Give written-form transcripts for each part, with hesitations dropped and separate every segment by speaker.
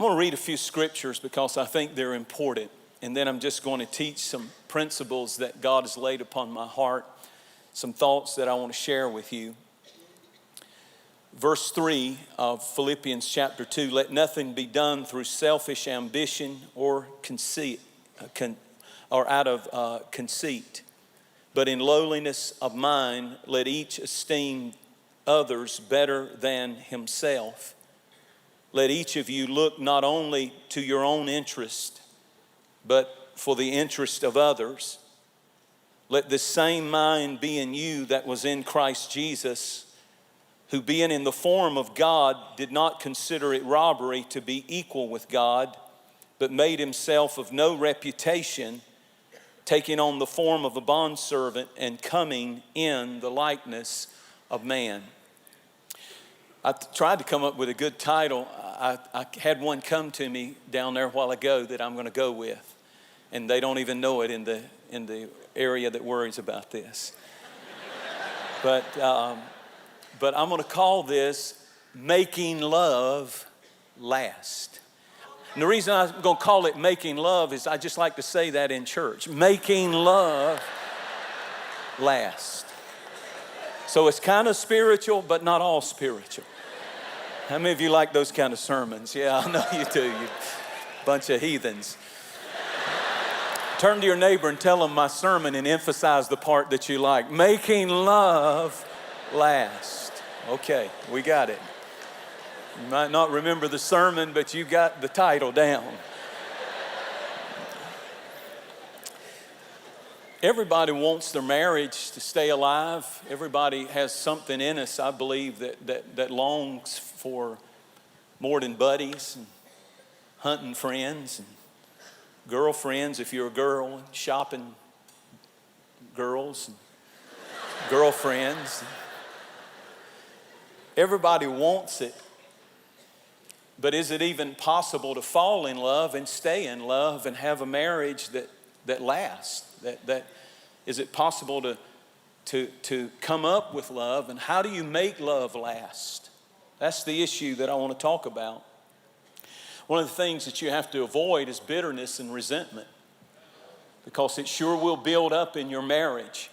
Speaker 1: I'm going to read a few scriptures because I think they're important. And then I'm just going to teach some principles that God has laid upon my heart, some thoughts that I want to share with you. Verse 3 of Philippians chapter 2, let nothing be done through selfish ambition or conceit, or out of conceit. But in lowliness of mind, let each esteem others better than himself. Let each of you look not only to your own interest, but for the interest of others. Let this same mind be in you that was in Christ Jesus, who being in the form of God did not consider it robbery to be equal with God, but made himself of no reputation, taking on the form of a bondservant and coming in the likeness of man. I tried to come up with a good title. I had one come to me down there a while ago that I'm going to go with, and they don't even know it in the area that worries about this. But I'm going to call this Making Love Last. And the reason I'm going to call it Making Love is I just like to say that in church. Making love last. So it's kind of spiritual, but not all spiritual. How many of you like those kind of sermons? Yeah, I know you do, you bunch of heathens. Turn to your neighbor and tell them my sermon and emphasize the part that you like. Making love last. Okay, we got it. You might not remember the sermon, but you got the title down. Everybody wants their marriage to stay alive. Everybody has something in us, I believe, that longs for more than buddies and hunting friends and girlfriends if you're a girl, and shopping girls and girlfriends. Everybody wants it. But is it even possible to fall in love and stay in love and have a marriage that lasts? That is it possible to come up with love, and how do you make love last? That's the issue that I want to talk about. One of the things that you have to avoid is bitterness and resentment, because it sure will build up in your marriage.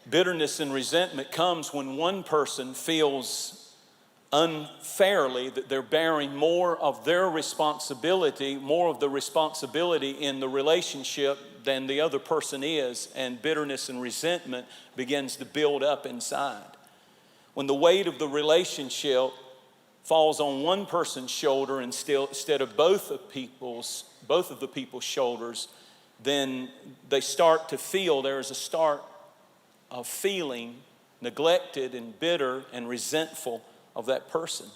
Speaker 1: Bitterness and resentment comes when one person feels unfairly that they're bearing more of their responsibility, more of the responsibility in the relationship than the other person is, and bitterness and resentment begins to build up inside. When the weight of the relationship falls on one person's shoulder instead of both of the people's shoulders, then they start to feel, there's a start of feeling neglected and bitter and resentful of that person.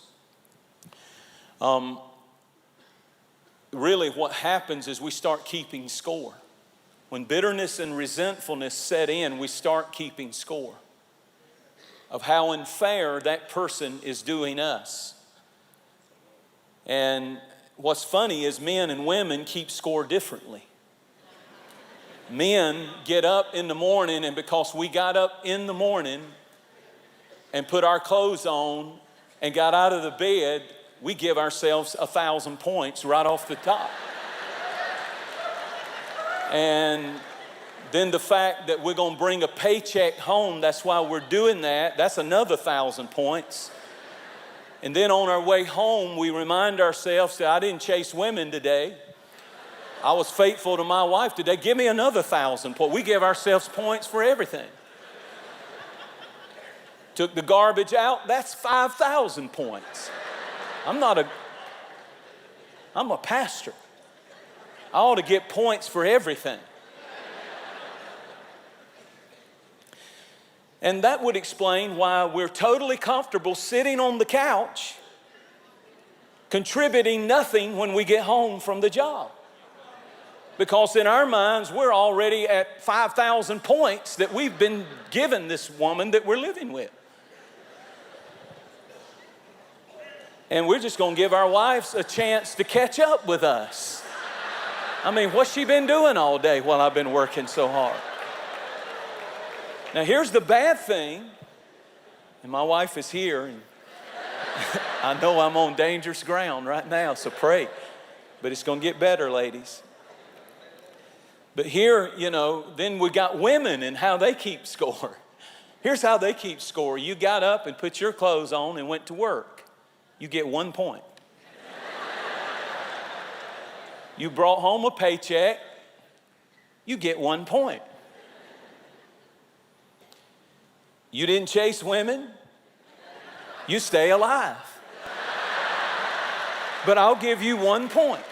Speaker 1: Really what happens is we start keeping score. When bitterness and resentfulness set in, we start keeping score of how unfair that person is doing us. And what's funny is men and women keep score differently. Men get up in the morning, and because we got up in the morning and put our clothes on and got out of the bed, we give ourselves 1,000 points right off the top. And then the fact that we're going to bring a paycheck home, that's why we're doing that, that's another 1,000 points. And then on our way home, we remind ourselves that I didn't chase women today. I was faithful to my wife today. Give me another 1,000 points. We give ourselves points for everything. Took the garbage out, that's 5,000 points. I'm a pastor. I ought to get points for everything. And that would explain why we're totally comfortable sitting on the couch, contributing nothing when we get home from the job. Because in our minds, we're already at 5,000 points that we've been given this woman that we're living with. And we're just going to give our wives a chance to catch up with us. I mean, what's she been doing all day while I've been working so hard? Now, here's the bad thing, and my wife is here, and I know I'm on dangerous ground right now, so pray. But it's going to get better, ladies. But here, then we got women and how they keep score. Here's how they keep score. You got up and put your clothes on and went to work. You get 1 point. You brought home a paycheck. You get 1 point. You didn't chase women. You stay alive. But I'll give you 1 point.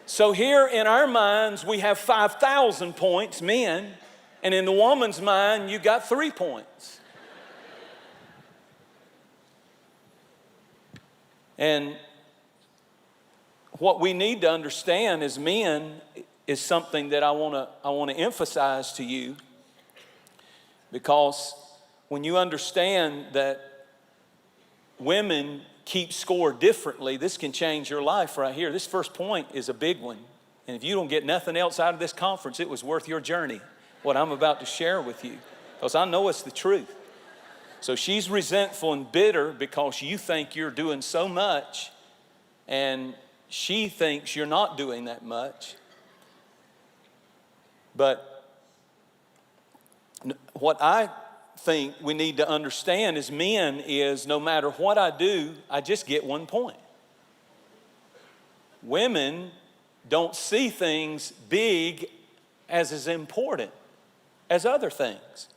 Speaker 1: So here in our minds, we have 5,000 points, men, and in the woman's mind, you got 3 points. And what we need to understand as men is something that I want to emphasize to you, because when you understand that women keep score differently, this can change your life right here. This first point is a big one. And if you don't get nothing else out of this conference, it was worth your journey, what I'm about to share with you, because I know it's the truth. So she's resentful and bitter because you think you're doing so much, and she thinks you're not doing that much. But what I think we need to understand as men is no matter what I do, I just get 1 point. Women don't see things big as important as other things.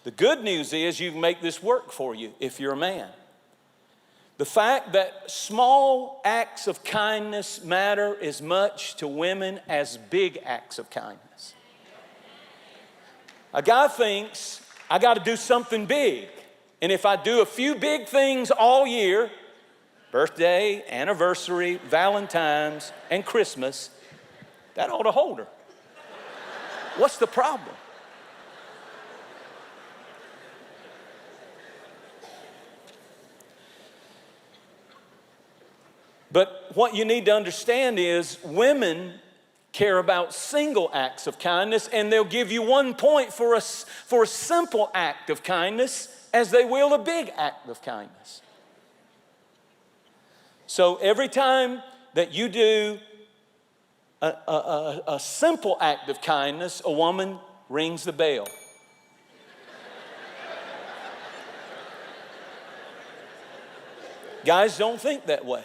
Speaker 1: The good news is you can make this work for you if you're a man. The fact that small acts of kindness matter as much to women as big acts of kindness. A guy thinks, I got to do something big. And if I do a few big things all year, birthday, anniversary, Valentine's, and Christmas, that ought to hold her. What's the problem? But what you need to understand is women care about single acts of kindness, and they'll give you 1 point for a simple act of kindness as they will a big act of kindness. So every time that you do a simple act of kindness, a woman rings the bell. Guys don't think that way.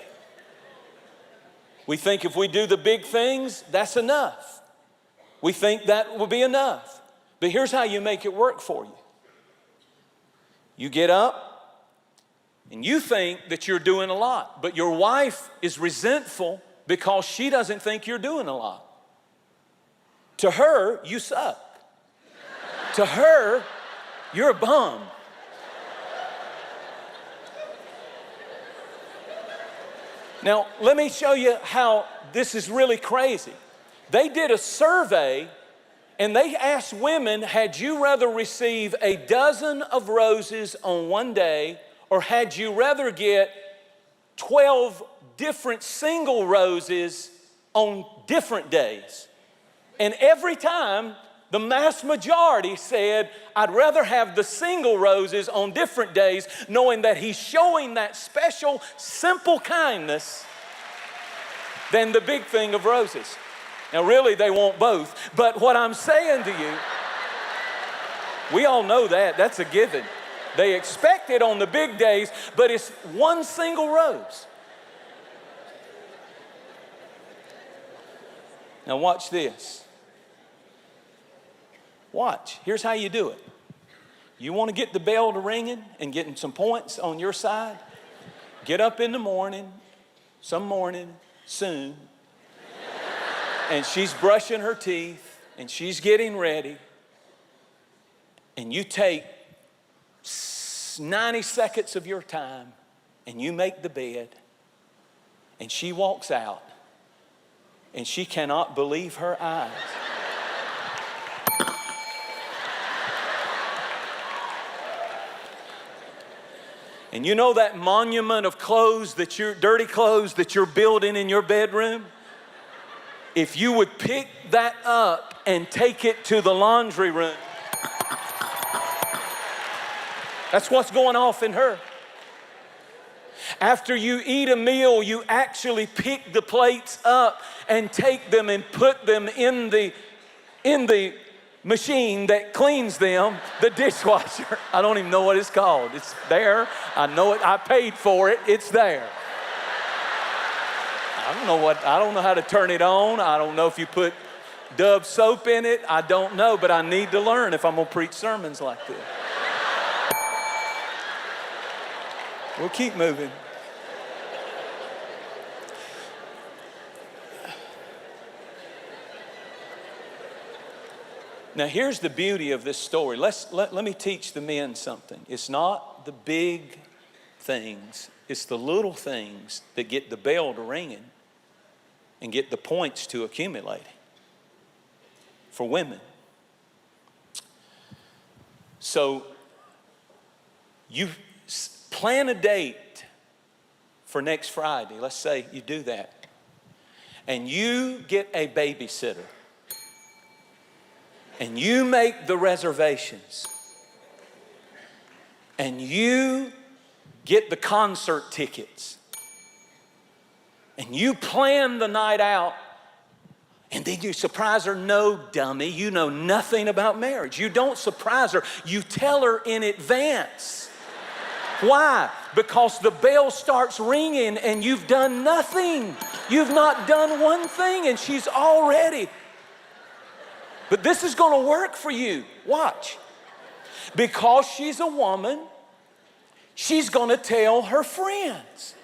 Speaker 1: We think if we do the big things, that's enough. We think that will be enough. But here's how you make it work for you. You get up and you think that you're doing a lot, but your wife is resentful because she doesn't think you're doing a lot. To her, you suck. To her, you're a bum. Now, let me show you how this is really crazy. They did a survey and they asked women, had you rather receive a dozen of roses on one day, or had you rather get 12 different single roses on different days? And every time, the mass majority said, I'd rather have the single roses on different days, knowing that he's showing that special, simple kindness, than the big thing of roses. Now, really, they want both. But what I'm saying to you, we all know that. That's a given. They expect it on the big days, but it's one single rose. Now, watch this. Watch. Here's how you do it. You want to get the bell to ringing and getting some points on your side? Get up in the morning, some morning, soon, and she's brushing her teeth and she's getting ready, and you take 90 seconds of your time and you make the bed, and she walks out and she cannot believe her eyes. And you know that monument of clothes dirty clothes that you're building in your bedroom? If you would pick that up and take it to the laundry room That's what's going off in her. After you eat a meal, you actually pick the plates up and take them and put them in the machine that cleans them, the dishwasher. I don't even know what it's called. It's there. I know it. I paid for it. It's there. I don't know how to turn it on. I don't know if you put Dove soap in it. I don't know, but I need to learn if I'm going to preach sermons like this. We'll keep moving. Now, here's the beauty of this story. Let me teach the men something. It's not the big things. It's the little things that get the bell to ringing and get the points to accumulating for women. So, you plan a date for next Friday. Let's say you do that. And you get a babysitter. And you make the reservations. And you get the concert tickets. And you plan the night out. And then you surprise her. No, dummy, you know nothing about marriage. You don't surprise her. You tell her in advance. Why? Because the bell starts ringing and you've done nothing. You've not done one thing and she's all ready. But this is going to work for you. Watch. Because she's a woman, she's going to tell her friends.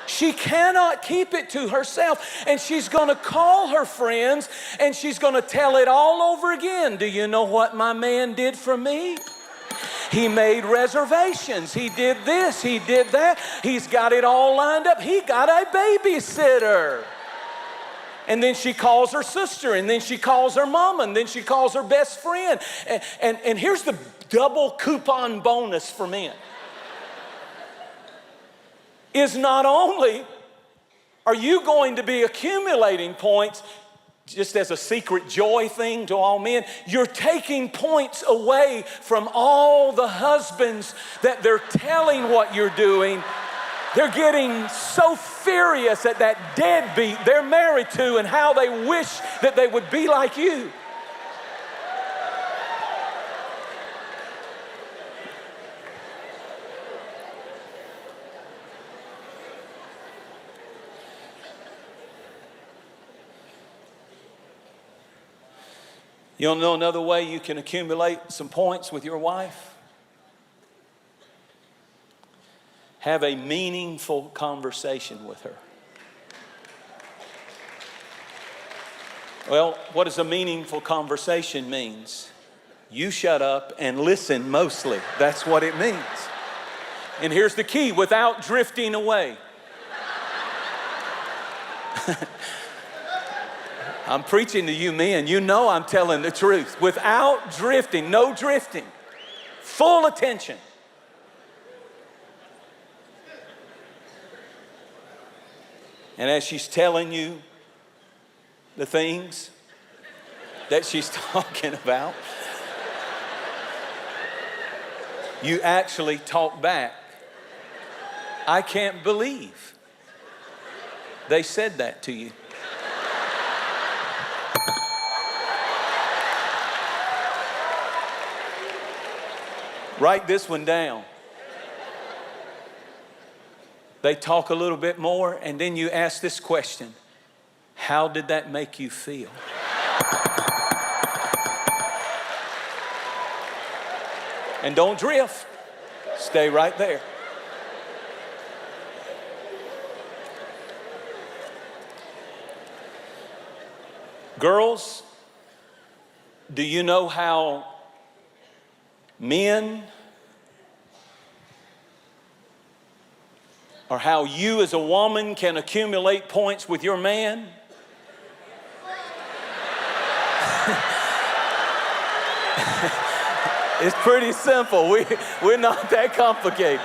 Speaker 1: She cannot keep it to herself. And she's going to call her friends and she's going to tell it all over again. Do you know what my man did for me? He made reservations. He did this. He did that. He's got it all lined up. He got a babysitter. And then she calls her sister, and then she calls her mama, and then she calls her best friend. And here's the double coupon bonus for men. Is not only are you going to be accumulating points just as a secret joy thing to all men, you're taking points away from all the husbands that they're telling what you're doing. They're getting so furious at that deadbeat they're married to and how they wish that they would be like you. You don't know another way you can accumulate some points with your wife? Have a meaningful conversation with her. Well, what does a meaningful conversation means? You shut up and listen mostly. That's what it means. And here's the key, without drifting away. I'm preaching to you men. You know I'm telling the truth. Without drifting, no drifting. Full attention. And as she's telling you the things that she's talking about, you actually talk back. I can't believe they said that to you. Write this one down. They talk a little bit more, and then you ask this question: how did that make you feel? And don't drift. Stay right there. Girls, do you know how men, or how you as a woman can accumulate points with your man? It's pretty simple. We're not that complicated.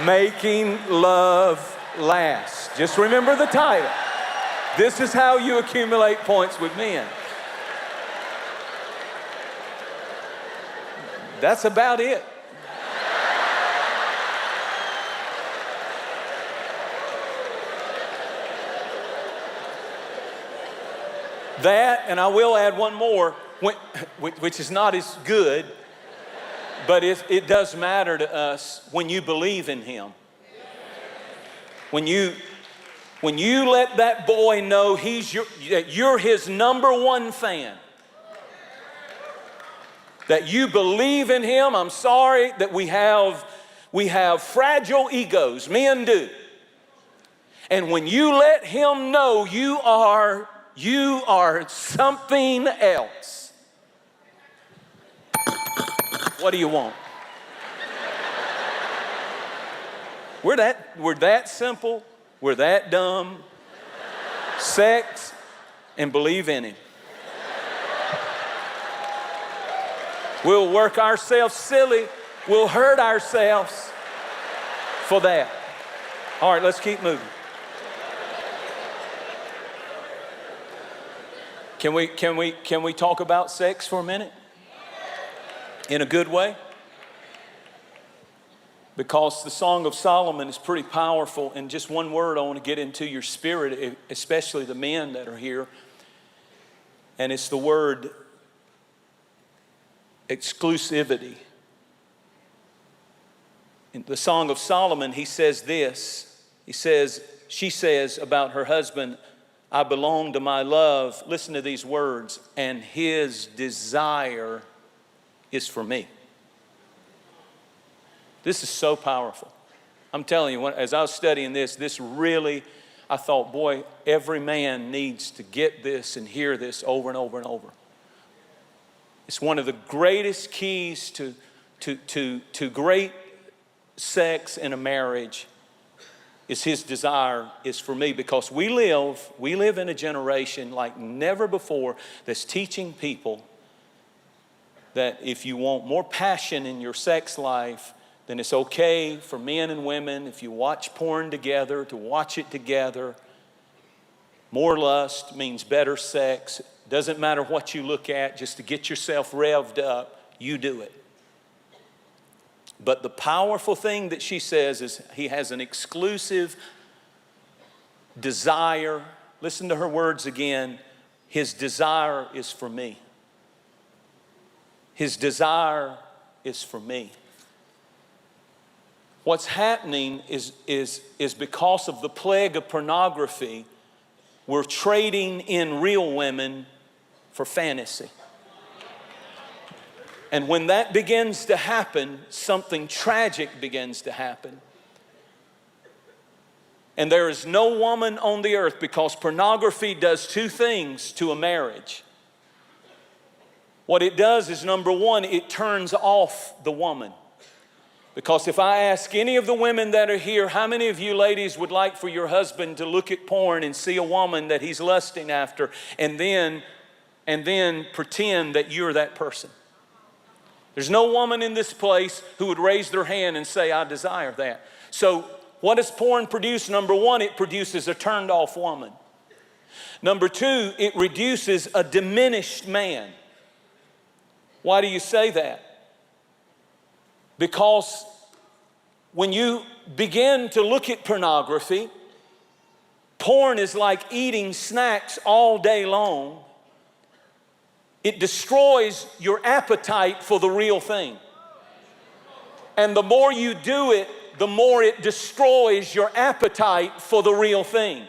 Speaker 1: Making love last. Just remember the title. This is how you accumulate points with men. That's about it. That, and I will add one more, which is not as good, but it does matter to us when you believe in Him. When you let that boy know that you're his number one fan, that you believe in him. I'm sorry that we have fragile egos, men do. And when you let him know you are something else, what do you want? We're that simple, we're that dumb. Sex and believe in Him. We'll work ourselves silly, we'll hurt ourselves for that. All right, let's keep moving. Can we talk about sex for a minute? In a good way? Because the Song of Solomon is pretty powerful. And just one word I want to get into your spirit, especially the men that are here. And it's the word exclusivity. In the Song of Solomon, he says this. She says about her husband, I belong to my love. Listen to these words. And his desire is for me. This is so powerful. I'm telling you, as I was studying this really, I thought, boy, every man needs to get this and hear this over and over and over. It's one of the greatest keys to great sex in a marriage is his desire is for me, because we live in a generation like never before that's teaching people that if you want more passion in your sex life, then it's okay for men and women, if you watch porn together, to watch it together. More lust means better sex. Doesn't matter what you look at, just to get yourself revved up, you do it. But the powerful thing that she says is he has an exclusive desire. Listen to her words again. His desire is for me. His desire is for me. What's happening is because of the plague of pornography, we're trading in real women for fantasy. And when that begins to happen, something tragic begins to happen. And there is no woman on the earth, because pornography does two things to a marriage. What it does is, number one, it turns off the woman. Because if I ask any of the women that are here, how many of you ladies would like for your husband to look at porn and see a woman that he's lusting after and then pretend that you're that person? There's no woman in this place who would raise their hand and say, I desire that. So what does porn produce? Number one, it produces a turned off woman. Number two, it reduces a diminished man. Why do you say that? Because when you begin to look at pornography, porn is like eating snacks all day long. It destroys your appetite for the real thing. And the more you do it, the more it destroys your appetite for the real thing.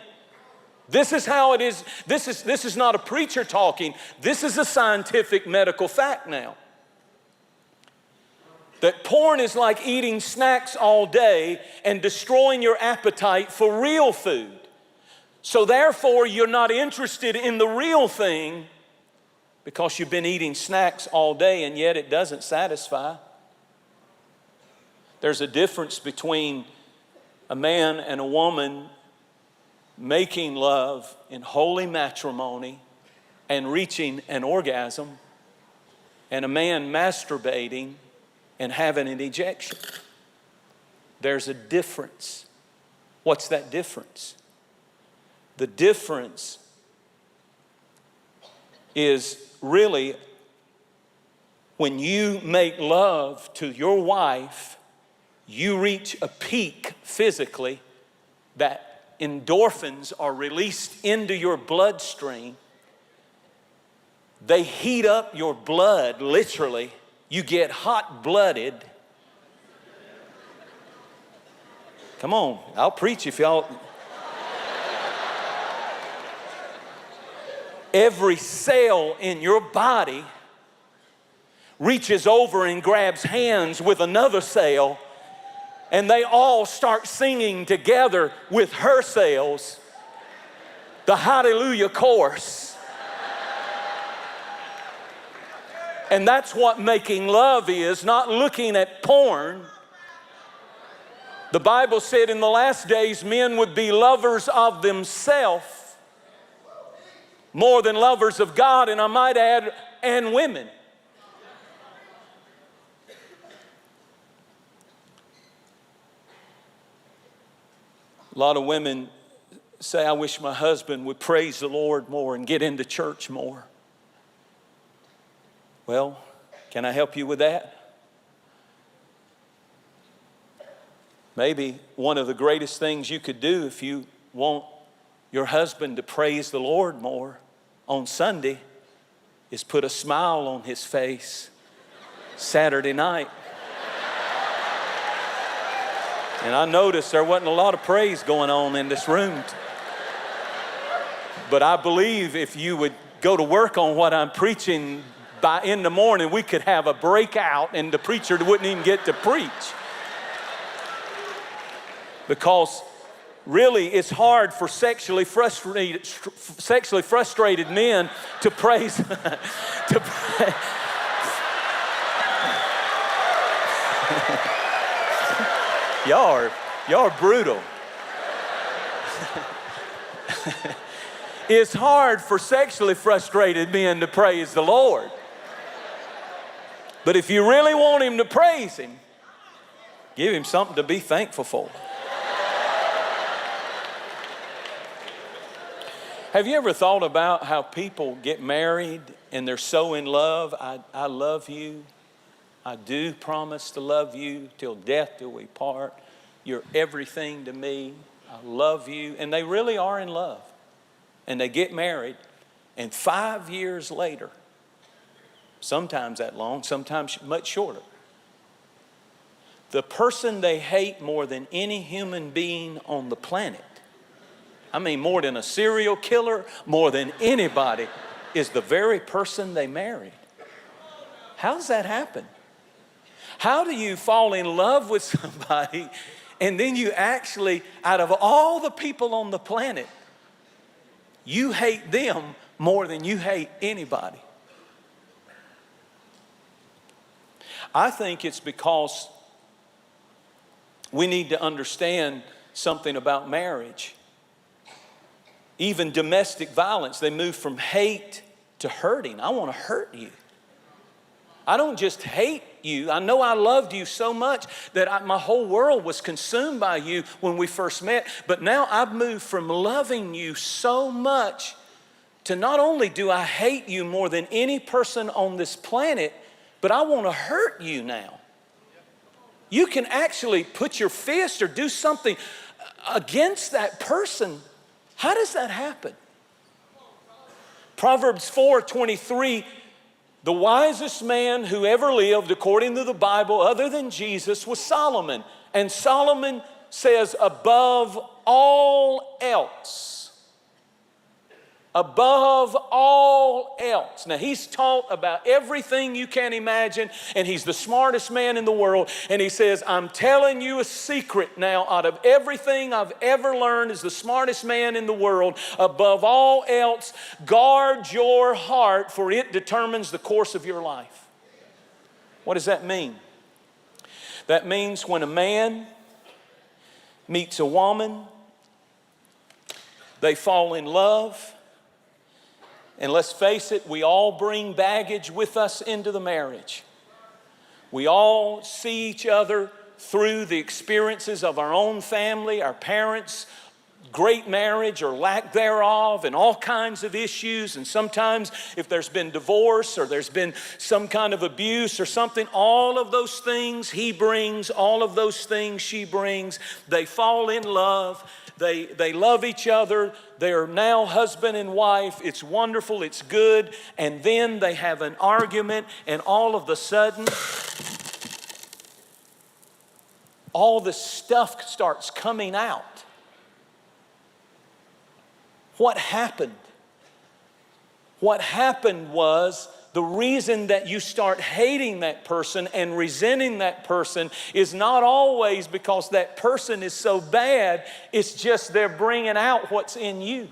Speaker 1: This is how it is. This is not a preacher talking. This is a scientific medical fact now. That porn is like eating snacks all day and destroying your appetite for real food. So therefore, you're not interested in the real thing because you've been eating snacks all day, and yet it doesn't satisfy. There's a difference between a man and a woman making love in holy matrimony and reaching an orgasm, and a man masturbating and having an ejection. There's a difference. What's that difference? The difference is really When you make love to your wife, you reach a peak physically that endorphins are released into your bloodstream. They heat up your blood, literally. You get hot-blooded. Come on, I'll preach if y'all... Every cell in your body reaches over and grabs hands with another cell, and they all start singing together with her cells the Hallelujah chorus. And that's what making love is, not looking at porn. The Bible said in the last days men would be lovers of themselves more than lovers of God, and I might add, and women. A lot of women say, I wish my husband would praise the Lord more and get into church more. Well, can I help you with that? Maybe one of the greatest things you could do if you want your husband to praise the Lord more on Sunday is put a smile on his face Saturday night. And I noticed there wasn't a lot of praise going on in this room. But I believe if you would go to work on what I'm preaching, by in the morning we could have a breakout and the preacher wouldn't even get to preach. Because really it's hard for sexually frustrated men to praise Y'all are brutal. It's hard for sexually frustrated men to praise the Lord. But if you really want him to praise him, give him something to be thankful for. Have you ever thought about how people get married and they're so in love? I love you. I do promise to love you till death do we part. You're everything to me. I love you. And they really are in love. And they get married. And 5 years later, sometimes that long, sometimes much shorter, the person they hate more than any human being on the planet, I mean more than a serial killer, more than anybody, is the very person they married. How does that happen? How do you fall in love with somebody and then you actually, out of all the people on the planet, you hate them more than you hate anybody? I think it's because we need to understand something about marriage. Even domestic violence, they move from hate to hurting. I want to hurt you. I don't just hate you. I know I loved you so much that my whole world was consumed by you when we first met. But now I've moved from loving you so much to not only do I hate you more than any person on this planet, but I want to hurt you now. You can actually put your fist or do something against that person. How does that happen? Proverbs 4:23, the wisest man who ever lived, according to the Bible, other than Jesus, was Solomon. And Solomon says, above all else, above all else. Now, he's taught about everything you can imagine, and he's the smartest man in the world. And he says, I'm telling you a secret now. Out of everything I've ever learned as the smartest man in the world, above all else, guard your heart, for it determines the course of your life. What does that mean? That means when a man meets a woman, they fall in love. And let's face it, we all bring baggage with us into the marriage. We all see each other through the experiences of our own family, our parents, great marriage or lack thereof, and all kinds of issues. And sometimes if there's been divorce or there's been some kind of abuse or something, all of those things he brings, all of those things she brings. They fall in love. They love each other. They are now husband and wife. It's wonderful. It's good. And then they have an argument, and all of a sudden, all the stuff starts coming out. What happened? What happened was, the reason that you start hating that person and resenting that person is not always because that person is so bad. It's just they're bringing out what's in you.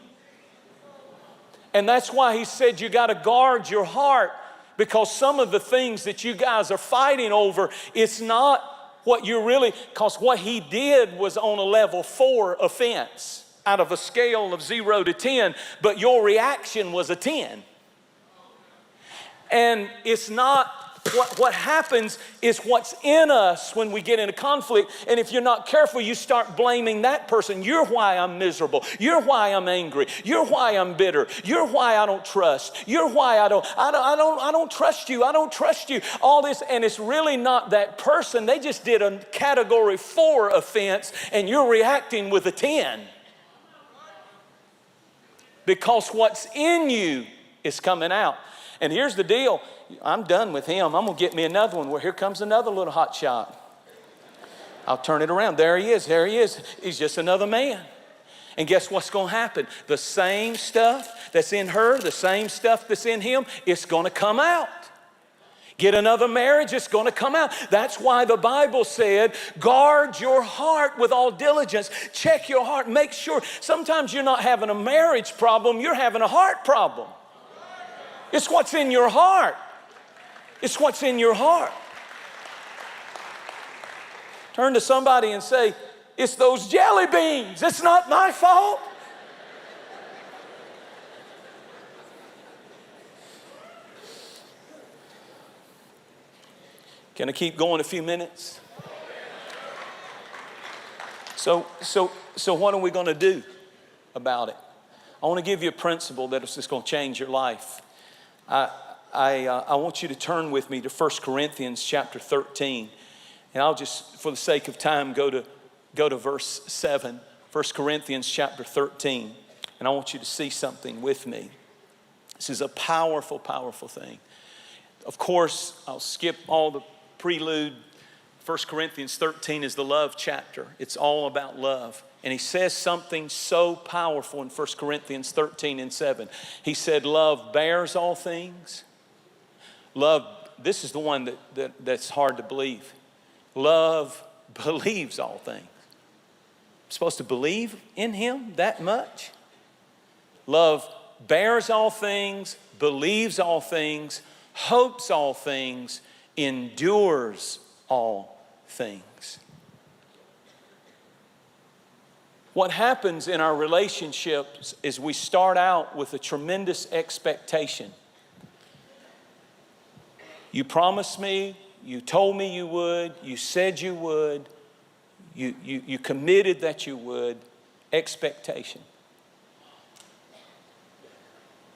Speaker 1: And that's why he said you got to guard your heart, because some of the things that you guys are fighting over, it's not what you really, because what he did was on a level 4 offense out of a scale of 0 to 10, but your reaction was a 10. And it's not, what happens is what's in us when we get into conflict. And if you're not careful, you start blaming that person. You're why I'm miserable. You're why I'm angry. You're why I'm bitter. You're why I don't trust. You're why I don't trust you. I don't trust you. All this, and it's really not that person. They just did a category 4 offense, and you're reacting with a 10. Because what's in you is coming out. And here's the deal. I'm done with him. I'm going to get me another one. Well, here comes another little hot shot. I'll turn it around. There he is. There he is. He's just another man. And guess what's going to happen? The same stuff that's in her, the same stuff that's in him, it's going to come out. Get another marriage, it's going to come out. That's why the Bible said, guard your heart with all diligence. Check your heart. Make sure. Sometimes you're not having a marriage problem. You're having a heart problem. It's what's in your heart. It's what's in your heart. Turn to somebody and say, it's those jelly beans. It's not my fault. Can I keep going a few minutes? So what are we going to do about it? I want to give you a principle that is just going to change your life. I want you to turn with me to 1 Corinthians chapter 13. And I'll just, for the sake of time, go to verse 7. 1 Corinthians chapter 13. And I want you to see something with me. This is a powerful, powerful thing. Of course, I'll skip all the prelude. 1 Corinthians 13 is the love chapter. It's all about love. And he says something so powerful in 1 Corinthians 13 and 7. He said, love bears all things. Love, this is the one that's hard to believe. Love believes all things. I'm supposed to believe in him that much? Love bears all things, believes all things, hopes all things, endures all things. What happens in our relationships is we start out with a tremendous expectation. You promised me, you told me you would, you said you would, you committed that you would. Expectation.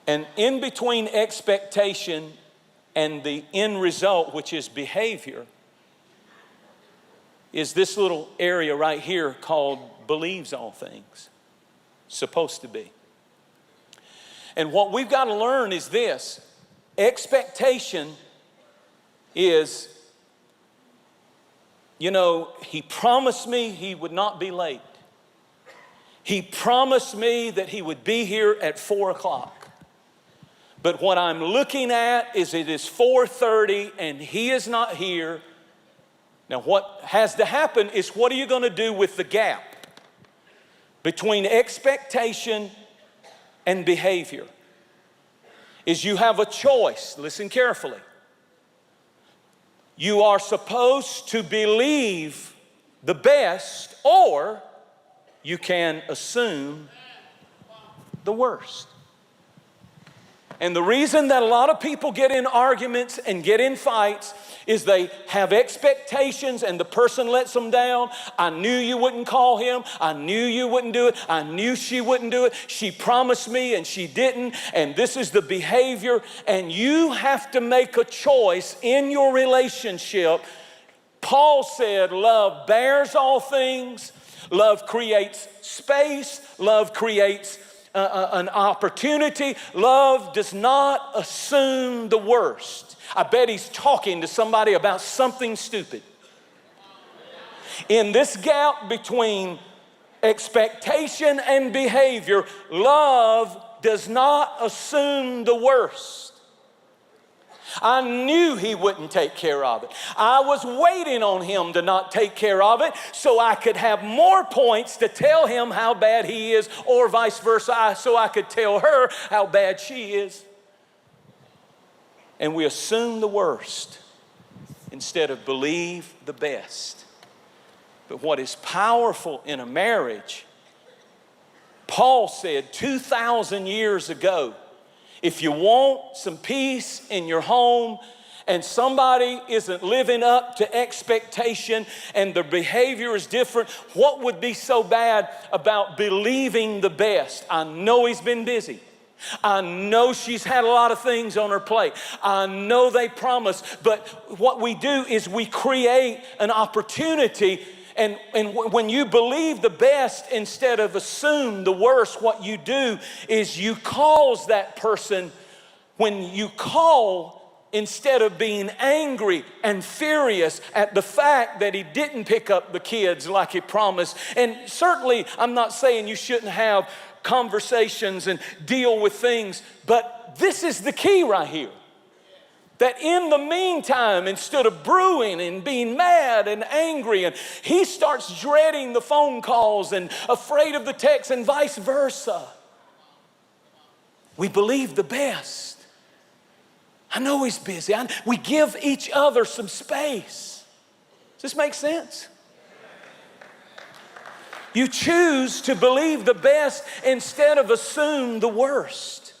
Speaker 1: And in between expectation and the end result, which is behavior, is this little area right here called believes all things. Supposed to be. And what we've got to learn is this. Expectation is, he promised me he would not be late. He promised me that he would be here at 4 o'clock. But what I'm looking at is it is 4:30 and he is not here. Now what has to happen is, what are you going to do with the gap between expectation and behavior? Is you have a choice. Listen carefully. You are supposed to believe the best, or you can assume the worst. And the reason that a lot of people get in arguments and get in fights is they have expectations and the person lets them down. I knew you wouldn't call him. I knew you wouldn't do it. I knew she wouldn't do it. She promised me and she didn't. And this is the behavior. And you have to make a choice in your relationship. Paul said, love bears all things. Love creates space. Love creates an opportunity. Love does not assume the worst. I bet he's talking to somebody about something stupid. In this gap between expectation and behavior, love does not assume the worst. I knew he wouldn't take care of it. I was waiting on him to not take care of it so I could have more points to tell him how bad he is, or vice versa, so I could tell her how bad she is. And we assume the worst instead of believe the best. But what is powerful in a marriage, Paul said 2,000 years ago, if you want some peace in your home and somebody isn't living up to expectation and their behavior is different, what would be so bad about believing the best? I know he's been busy. I know she's had a lot of things on her plate. I know they promised, but what we do is we create an opportunity. And when you believe the best instead of assume the worst, what you do is you cause that person, when you call, instead of being angry and furious at the fact that he didn't pick up the kids like he promised. And certainly I'm not saying you shouldn't have conversations and deal with things, but this is the key right here. That in the meantime, instead of brewing and being mad and angry, and he starts dreading the phone calls and afraid of the texts and vice versa. We believe the best. I know he's busy. We give each other some space. Does this make sense? You choose to believe the best instead of assume the worst.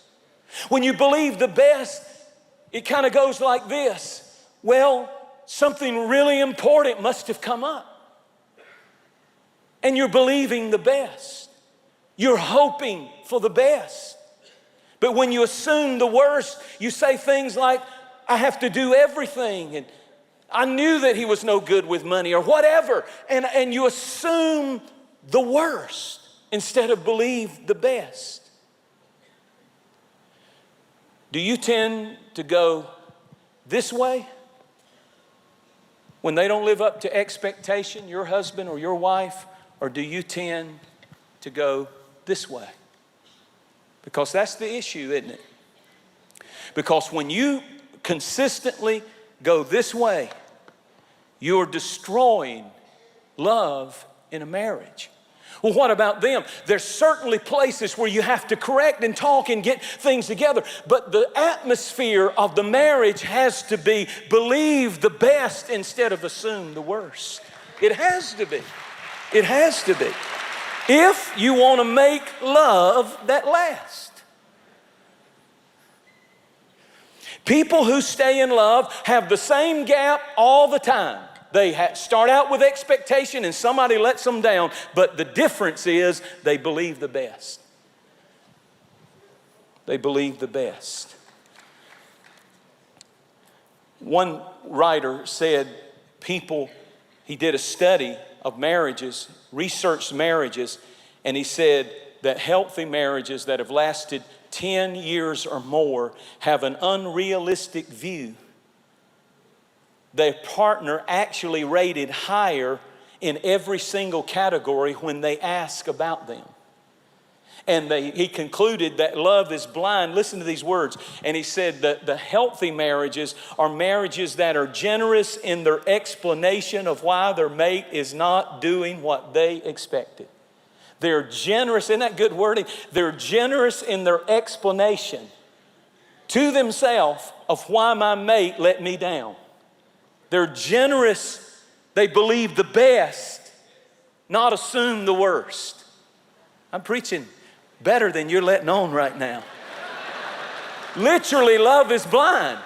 Speaker 1: When you believe the best, it kind of goes like this. Well, something really important must have come up. And you're believing the best. You're hoping for the best. But when you assume the worst, you say things like, I have to do everything. And I knew that he was no good with money or whatever. And you assume the worst instead of believe the best. Do you tend to go this way when they don't live up to expectation, your husband or your wife, or do you tend to go this way? Because that's the issue, isn't it? Because when you consistently go this way, you're destroying love in a marriage. Well, what about them? There's certainly places where you have to correct and talk and get things together. But the atmosphere of the marriage has to be believe the best instead of assume the worst. It has to be. It has to be. If you want to make love that lasts. People who stay in love have the same gap all the time. They start out with expectation and somebody lets them down, but the difference is they believe the best. They believe the best. One writer said he did a study of marriages, researched marriages, and he said that healthy marriages that have lasted 10 years or more have an unrealistic view. Their partner actually rated higher in every single category when they ask about them. And he concluded that love is blind. Listen to these words. And he said that the healthy marriages are marriages that are generous in their explanation of why their mate is not doing what they expected. They're generous, isn't that good wording? They're generous in their explanation to themselves of why my mate let me down. They're generous. They believe the best, not assume the worst. I'm preaching better than you're letting on right now. Literally, love is blind.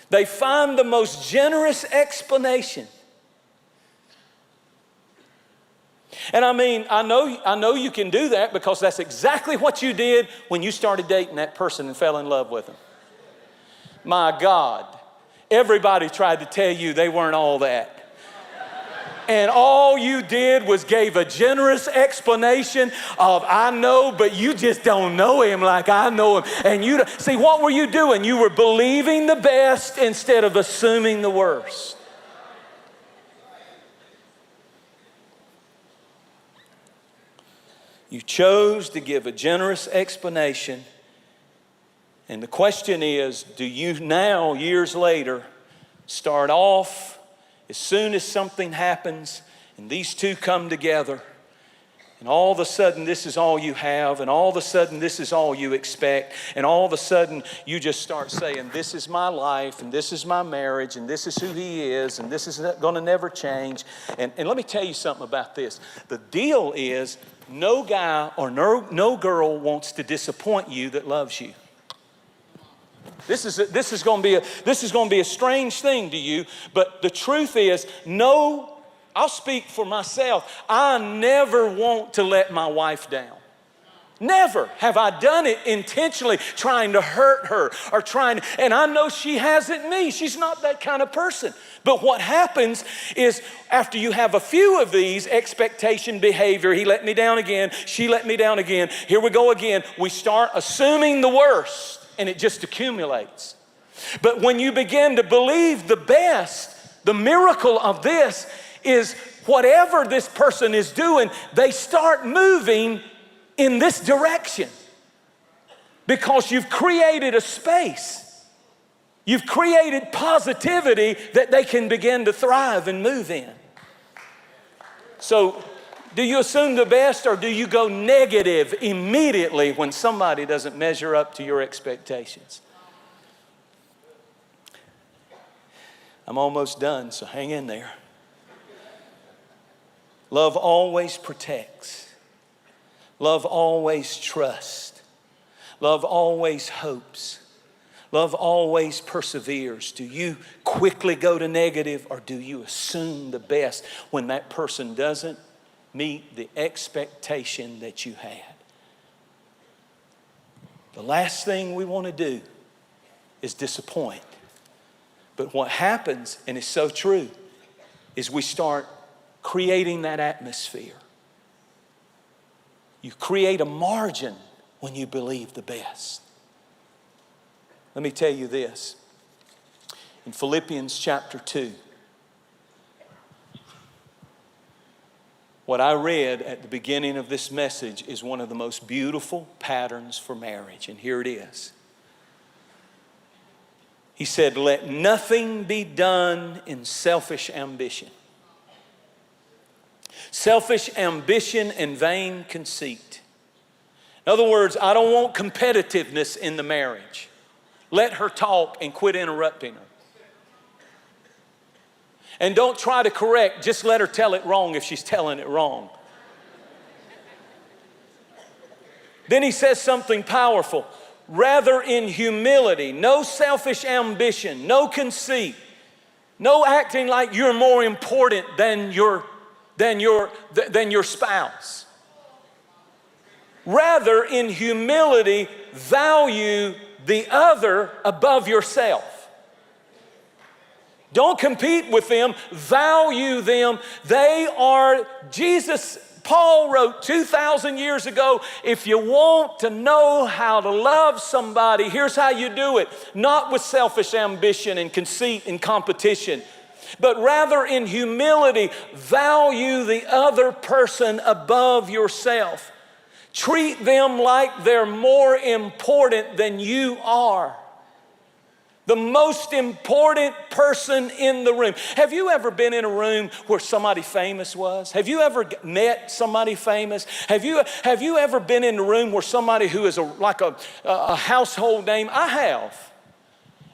Speaker 1: They find the most generous explanation. And I mean, I know you can do that because that's exactly what you did when you started dating that person and fell in love with them. My God, everybody tried to tell you they weren't all that. And all you did was gave a generous explanation of, I know, but you just don't know him like I know him. And you see, what were you doing? You were believing the best instead of assuming the worst. You chose to give a generous explanation. And the question is, do you now, years later, start off as soon as something happens and these two come together, and all of a sudden this is all you have, and all of a sudden this is all you expect, and all of a sudden you just start saying, this is my life, and this is my marriage, and this is who he is, and this is going to never change. And let me tell you something about this. The deal is, no guy or no girl wants to disappoint you that loves you. This is going to be a strange thing to you, but the truth is, no, I'll speak for myself. I never want to let my wife down. Never have I done it intentionally, trying to hurt her or and I know she hasn't me. She's not that kind of person. But what happens is, after you have a few of these, expectation behavior, he let me down again, she let me down again, here we go again, we start assuming the worst. And it just accumulates. But when you begin to believe the best, the miracle of this is whatever this person is doing, they start moving in this direction. Because you've created a space. You've created positivity that they can begin to thrive and move in. So, do you assume the best, or do you go negative immediately when somebody doesn't measure up to your expectations? I'm almost done, so hang in there. Love always protects. Love always trusts. Love always hopes. Love always perseveres. Do you quickly go to negative, or do you assume the best when that person doesn't meet the expectation that you had? The last thing we want to do is disappoint. But what happens, and it's so true, is we start creating that atmosphere. You create a margin when you believe the best. Let me tell you this. In Philippians chapter 2, what I read at the beginning of this message is one of the most beautiful patterns for marriage, and here it is. He said, let nothing be done in selfish ambition. Selfish ambition and vain conceit. In other words, I don't want competitiveness in the marriage. Let her talk and quit interrupting her. And don't try to correct, just let her tell it wrong if she's telling it wrong. Then he says something powerful. Rather, in humility, no selfish ambition, no conceit, no acting like you're more important than your spouse. Rather, in humility, value the other above yourself. Don't compete with them, value them. They are, Paul wrote 2,000 years ago, if you want to know how to love somebody, here's how you do it. Not with selfish ambition and conceit and competition, but rather in humility, value the other person above yourself. Treat them like they're more important than you are. The most important person in the room. Have you ever been in a room where somebody famous was? Have you ever met somebody famous? Have you ever been in a room where somebody who is like a household name? I have.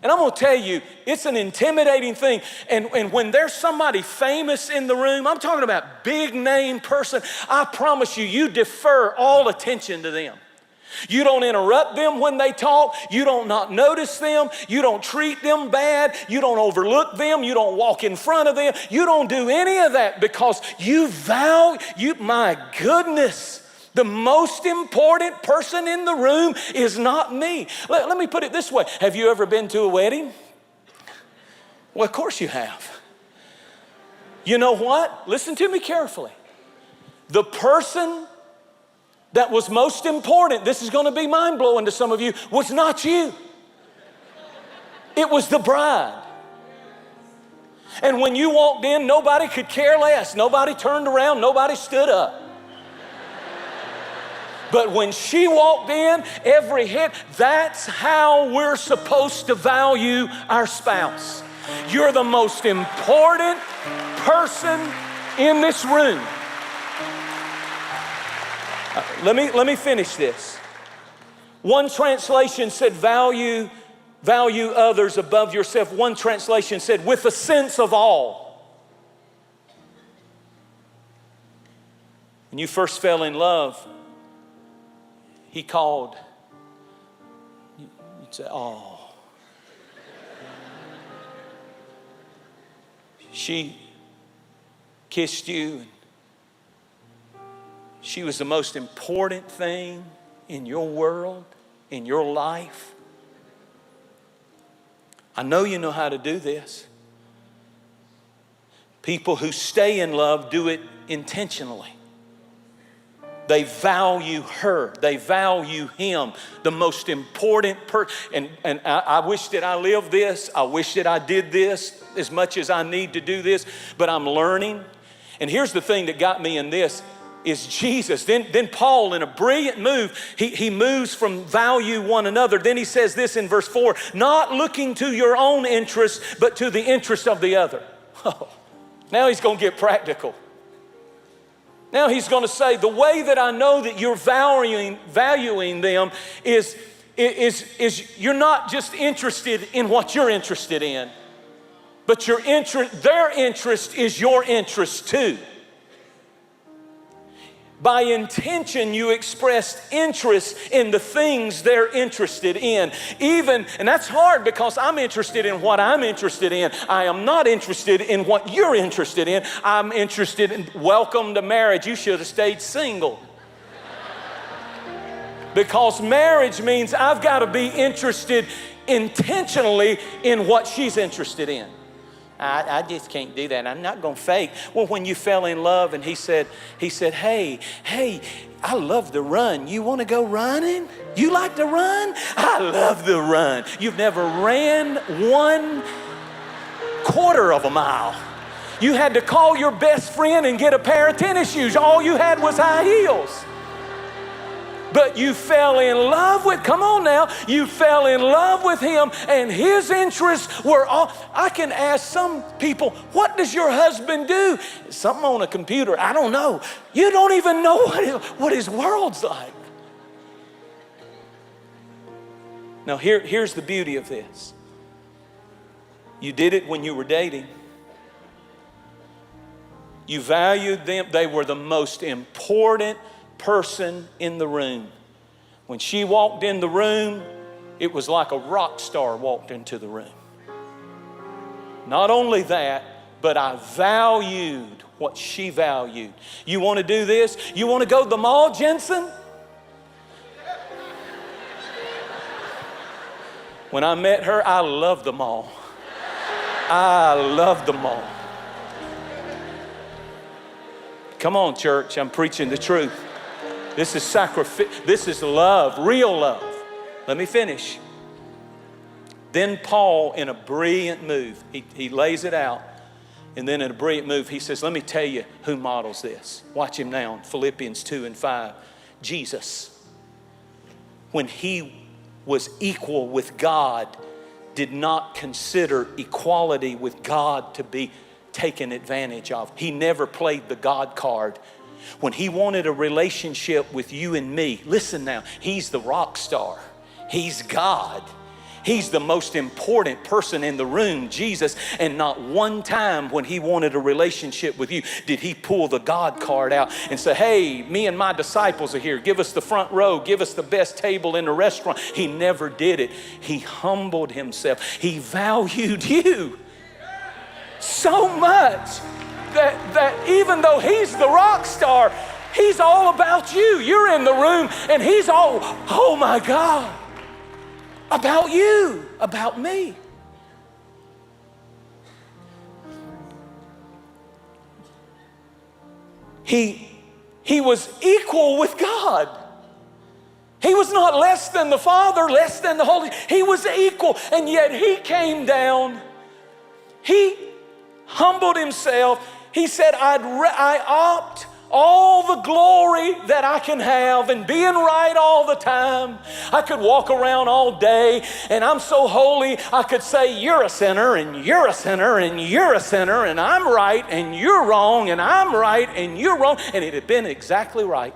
Speaker 1: And I'm going to tell you, it's an intimidating thing. And when there's somebody famous in the room, I'm talking about big name person, I promise you, you defer all attention to them. You don't interrupt them when they talk. You don't not notice them. You don't treat them bad. You don't overlook them. You don't walk in front of them. You don't do any of that because my goodness, the most important person in the room is not me. Let me put it this way. Have you ever been to a wedding? Well, of course you have. You know what? Listen to me carefully. The person that was most important, this is going to be mind-blowing to some of you, was not you. It was the bride. And when you walked in, nobody could care less. Nobody turned around. Nobody stood up. But when she walked in, every head, that's how we're supposed to value our spouse. You're the most important person in this room. Let me finish this. One translation said value others above yourself. One translation said with a sense of awe. When you first fell in love, he called. You'd say, oh. She kissed you. She was the most important thing in your world, in your life. I know you know how to do this. People who stay in love do it intentionally. They value her. They value him. The most important person. And I wish that I lived this. I wish that I did this as much as I need to do this. But I'm learning. And here's the thing that got me in this. Is Jesus. Then Paul, in a brilliant move, he moves from value one another. Then he says this in verse 4, not looking to your own interest, but to the interest of the other. Oh, now he's going to get practical. Now he's going to say, the way that I know that you're valuing them is you're not just interested in what you're interested in, but their interest is your interest too. By intention, you expressed interest in the things they're interested in. And that's hard because I'm interested in what I'm interested in. I am not interested in what you're interested in. I'm interested in welcome to marriage. You should have stayed single. Because marriage means I've got to be interested intentionally in what she's interested in. I just can't do that. I'm not going to fake. Well, when you fell in love and he said, hey, I love to run. You want to go running? You like to run? I love to run. You've never ran 1/4 of a mile. You had to call your best friend and get a pair of tennis shoes. All you had was high heels. But you fell in love with, come on now, you fell in love with him and his interests were all. I can ask some people, what does your husband do? Something on a computer, I don't know. You don't even know what his world's like. Now here's the beauty of this. You did it when you were dating. You valued them. They were the most important person in the room. When she walked in the room, it was like a rock star walked into the room. Not only that, but I valued what she valued. You want to do this? You want to go to the mall, Jentezen? When I met her, I loved the mall. I loved the mall. Come on, church, I'm preaching the truth. This is sacrifice. This is love, real love. Let me finish. Then Paul, in a brilliant move, he lays it out. And then in a brilliant move, he says, let me tell you who models this. Watch him now in Philippians 2:5. Jesus, when he was equal with God, did not consider equality with God to be taken advantage of. He never played the God card. When he wanted a relationship with you and me, listen now, he's the rock star. He's God. He's the most important person in the room, Jesus, and not one time when he wanted a relationship with you did he pull the God card out and say, hey, me and my disciples are here. Give us the front row. Give us the best table in the restaurant. He never did it. He humbled himself. He valued you so much that even though he's the rock star, he's all about you. You're in the room and he's all, oh my God, about you, about me. He was equal with God. He was not less than the Father, less than the Holy. He was equal, and yet he came down. He humbled himself. He said, I opt all the glory that I can have and being right all the time. I could walk around all day and I'm so holy, I could say, you're a sinner and you're a sinner and you're a sinner and I'm right and you're wrong and I'm right and you're wrong. And it had been exactly right.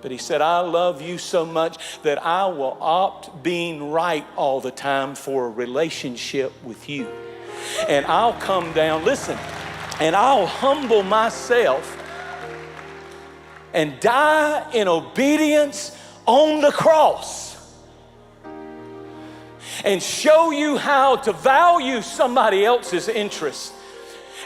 Speaker 1: But he said, I love you so much that I will opt being right all the time for a relationship with you. And I'll come down, listen, and I'll humble myself and die in obedience on the cross and show you how to value somebody else's interest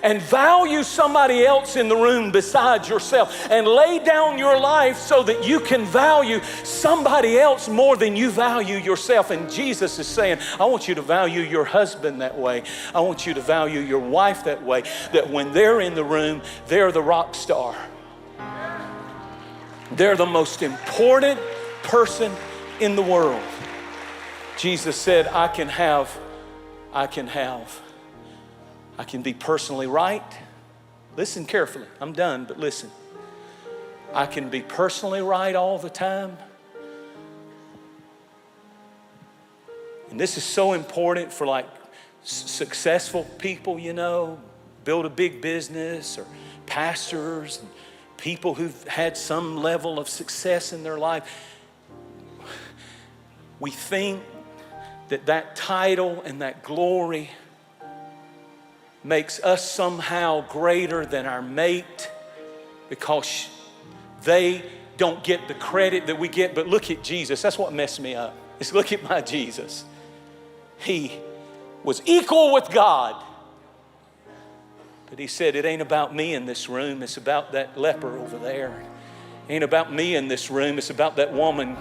Speaker 1: and value somebody else in the room besides yourself and lay down your life so that you can value somebody else more than you value yourself. And Jesus is saying, I want you to value your husband that way. I want you to value your wife that way, that when they're in the room, they're the rock star. They're the most important person in the world. Jesus said, I can be personally right. Listen carefully. I'm done, but listen. I can be personally right all the time. And this is so important for like successful people, you know, build a big business, or pastors and people who've had some level of success in their life. We think that title and that glory makes us somehow greater than our mate because they don't get the credit that we get. But look at Jesus. That's what messed me up. Is look at my Jesus. He was equal with God. But he said, it ain't about me in this room. It's about that leper over there. It ain't about me in this room. It's about that woman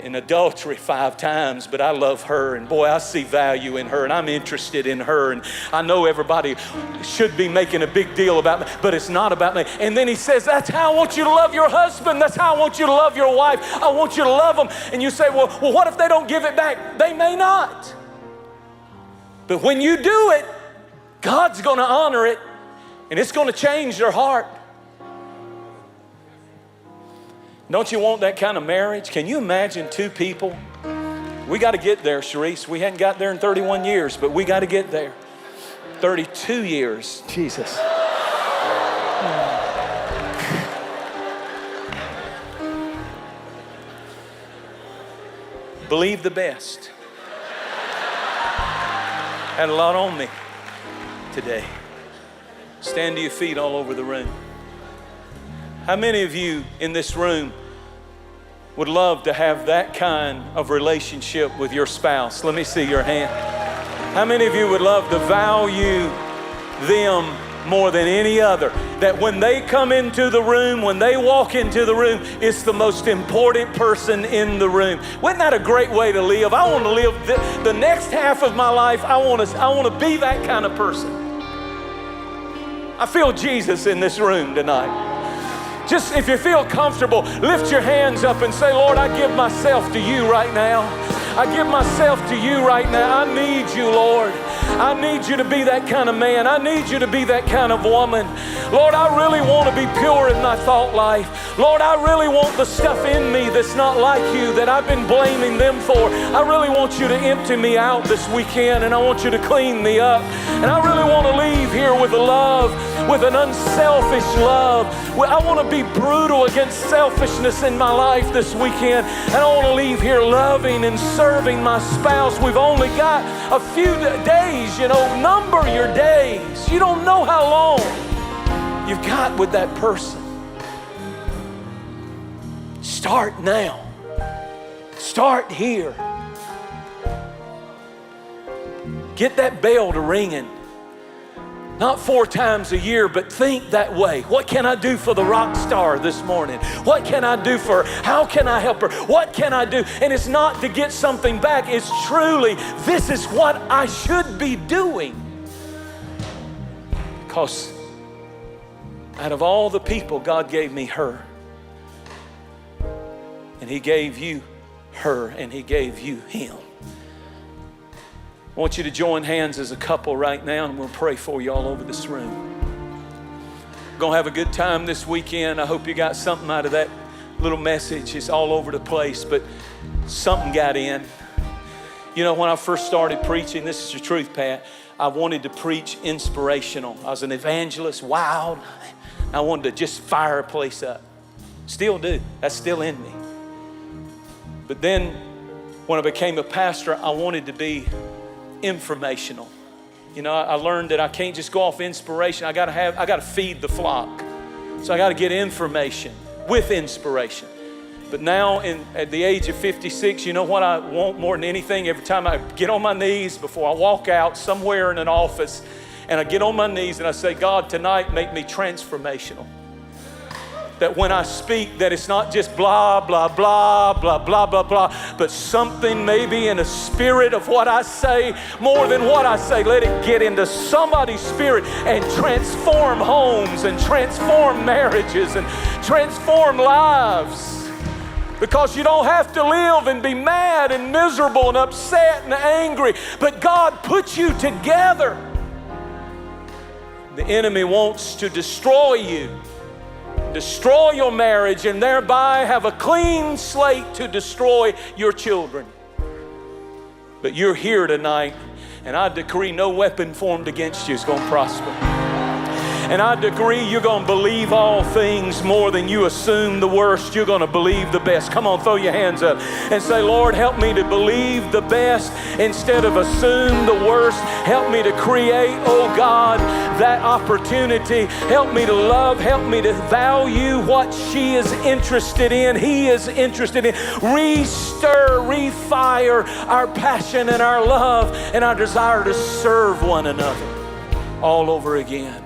Speaker 1: in adultery 5 times, but I love her, and boy, I see value in her, and I'm interested in her, and I know everybody should be making a big deal about me, but it's not about me. And then he says, that's how I want you to love your husband. That's how I want you to love your wife. I want you to love them. And you say, well, what if they don't give it back? They may not. But when you do it, God's going to honor it, and it's going to change their heart. Don't you want that kind of marriage? Can you imagine 2 people? We got to get there, Sharice. We hadn't got there in 31 years, but we got to get there. 32 years. Jesus. Believe the best. Had a lot on me today. Stand to your feet all over the room. How many of you in this room would love to have that kind of relationship with your spouse? Let me see your hand. How many of you would love to value them more than any other? That when they come into the room, when they walk into the room, it's the most important person in the room. Wasn't that a great way to live? I want to live the next half of my life. I want to be that kind of person. I feel Jesus in this room tonight. Just if you feel comfortable, lift your hands up and say, Lord, I give myself to you right now. I give myself to you right now. I need you, Lord. I need you to be that kind of man. I need you to be that kind of woman. Lord, I really want to be pure in my thought life. Lord, I really want the stuff in me that's not like you, that I've been blaming them for. I really want you to empty me out this weekend, and I want you to clean me up. And I really want to leave here with the love with an unselfish love. I want to be brutal against selfishness in my life this weekend. And I want to leave here loving and serving my spouse. We've only got a few days, number your days. You don't know how long you've got with that person. Start now. Start here. Get that bell to ringing. Not 4 times a year, but think that way. What can I do for the rock star this morning? What can I do for her? How can I help her? What can I do? And it's not to get something back. It's truly, this is what I should be doing. Because out of all the people, God gave me her. And He gave you her, and He gave you him. I want you to join hands as a couple right now, and we'll pray for you all over this room. We're going to have a good time this weekend. I hope you got something out of that little message. It's all over the place, but something got in. When I first started preaching, this is the truth, Pat, I wanted to preach inspirational. I was an evangelist, wild. I wanted to just fire a place up. Still do. That's still in me. But then when I became a pastor, I wanted to be informational. I learned that I can't just go off inspiration. I got to feed the flock. So I got to get information with inspiration. But now at the age of 56, you know what I want more than anything? Every time I get on my knees before I walk out somewhere in an office, and I get on my knees and I say, God, tonight make me transformational. That when I speak, that it's not just blah, blah, blah, blah, blah, blah, blah, but something maybe in a spirit of what I say, more than what I say. Let it get into somebody's spirit and transform homes and transform marriages and transform lives. Because you don't have to live and be mad and miserable and upset and angry, but God put you together. The enemy wants to destroy you. Destroy your marriage and thereby have a clean slate to destroy your children. But you're here tonight, and I decree no weapon formed against you is going to prosper. And I decree you're going to believe all things more than you assume the worst. You're going to believe the best. Come on, throw your hands up and say, Lord, help me to believe the best instead of assume the worst. Help me to create, oh God, that opportunity. Help me to love. Help me to value what she is interested in, he is interested in. Restir, refire our passion and our love and our desire to serve one another all over again.